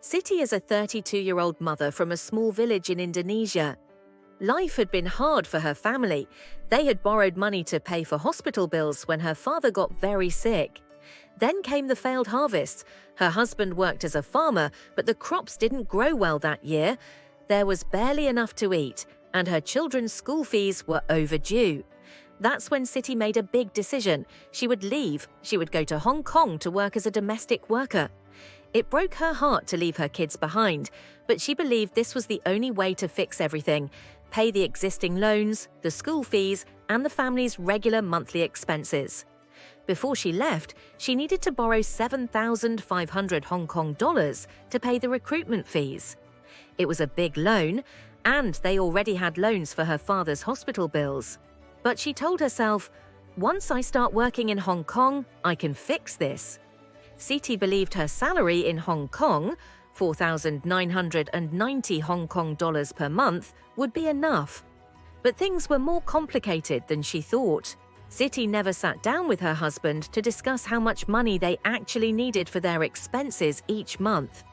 Siti is a 32-year-old mother from a small village in Indonesia. Life had been hard for her family. They had borrowed money to pay for hospital bills when her father got very sick. Then came the failed harvests. Her husband worked as a farmer, but the crops didn't grow well that year. There was barely enough to eat, and her children's school fees were overdue. That's when Siti made a big decision. She would leave. She would go to Hong Kong to work as a domestic worker. It broke her heart to leave her kids behind, but she believed this was the only way to fix everything: pay the existing loans, the school fees, and the family's regular monthly expenses. Before she left, she needed to borrow 7,500 Hong Kong dollars to pay the recruitment fees. It was a big loan, and they already had loans for her father's hospital bills. But she told herself, once I start working in Hong Kong, I can fix this. Siti believed her salary in Hong Kong, 4,990 Hong Kong dollars per month, would be enough. But things were more complicated than she thought. Siti never sat down with her husband to discuss how much money they actually needed for their expenses each month.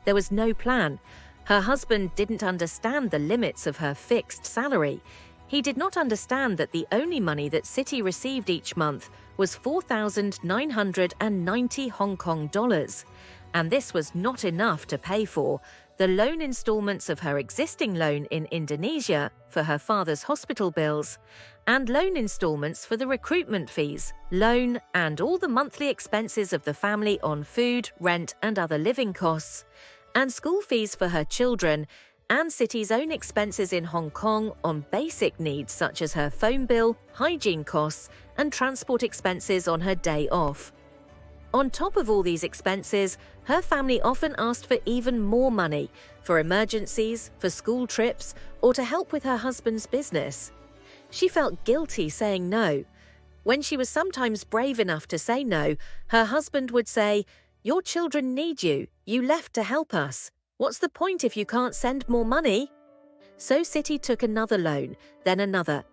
There was no plan. Her husband didn't understand the limits of her fixed salary. He did not understand that the only money that Siti received each month was 4,990 Hong Kong dollars, and this was not enough to pay for the loan installments of her existing loan in Indonesia for her father's hospital bills, and loan installments for the recruitment fees, loan, and all the monthly expenses of the family on food, rent, and other living costs, and school fees for her children, and Siti's own expenses in Hong Kong on basic needs such as her phone bill, hygiene costs, and transport expenses on her day off. On top of all these expenses, her family often asked for even more money for emergencies, for school trips, or to help with her husband's business. She felt guilty saying no. When she was sometimes brave enough to say no, her husband would say, "Your children need you. You left to help us. What's the point if you can't send more money?" So Siti took another loan, then another.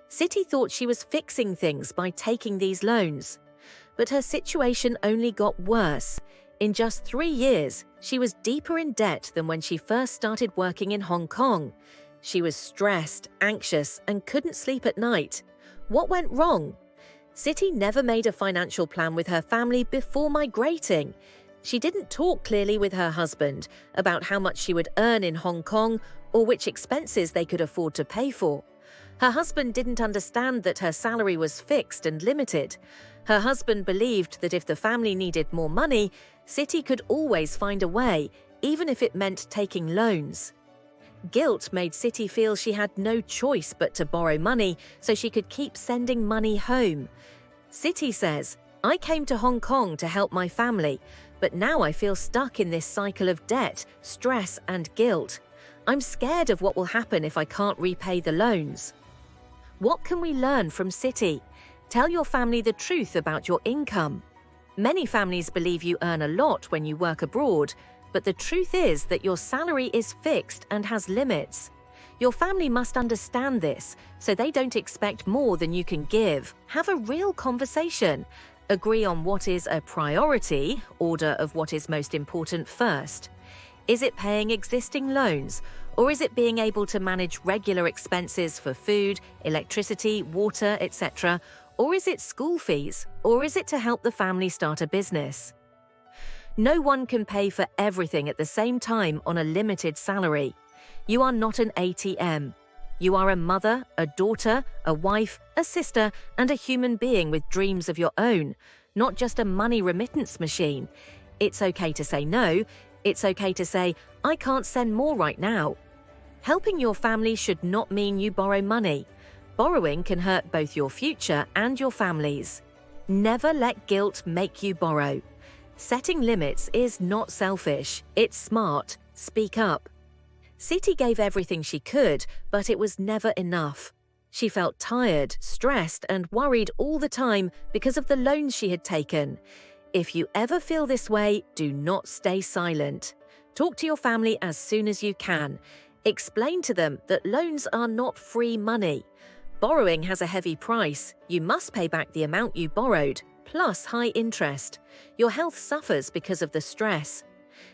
Siti thought she was fixing things by taking these loans. But her situation only got worse. In just 3 years, she was deeper in debt than when she first started working in Hong Kong. She was stressed, anxious, and couldn't sleep at night. What went wrong? Siti never made a financial plan with her family before migrating. She didn't talk clearly with her husband about how much she would earn in Hong Kong or which expenses they could afford to pay for. Her husband didn't understand that her salary was fixed and limited. Her husband believed that if the family needed more money, Siti could always find a way, even if it meant taking loans. Guilt made Siti feel she had no choice but to borrow money so she could keep sending money home. Siti says, "I came to Hong Kong to help my family, but now I feel stuck in this cycle of debt, stress, and guilt. I'm scared of what will happen if I can't repay the loans." What can we learn from Siti? Tell your family the truth about your income. Many families believe you earn a lot when you work abroad, but the truth is that your salary is fixed and has limits. Your family must understand this, so they don't expect more than you can give. Have a real conversation. Agree on what is a priority, order of what is most important first. Is it paying existing loans, or is it being able to manage regular expenses for food, electricity, water, etc., or is it school fees, or is it to help the family start a business? No one can pay for everything at the same time on a limited salary. You are not an ATM. You are a mother, a daughter, a wife, a sister, and a human being with dreams of your own, not just a money remittance machine. It's okay to say no. It's okay to say, "I can't send more right now." Helping your family should not mean you borrow money. Borrowing can hurt both your future and your family's. Never let guilt make you borrow. Setting limits is not selfish. It's smart. Speak up. Siti gave everything she could, but it was never enough. She felt tired, stressed, and worried all the time because of the loans she had taken. If you ever feel this way, do not stay silent. Talk to your family as soon as you can. Explain to them that loans are not free money. Borrowing has a heavy price. You must pay back the amount you borrowed, plus high interest. Your health suffers because of the stress.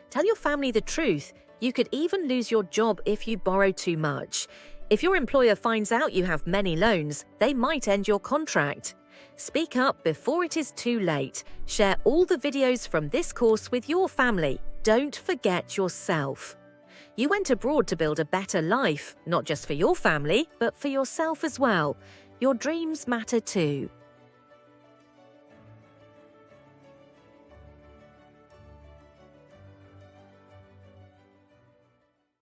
Tell your family the truth. You could even lose your job if you borrow too much. If your employer finds out you have many loans, they might end your contract. Speak up before it is too late. Share all the videos from this course with your family. Don't forget yourself. You went abroad to build a better life, not just for your family, but for yourself as well. Your dreams matter too.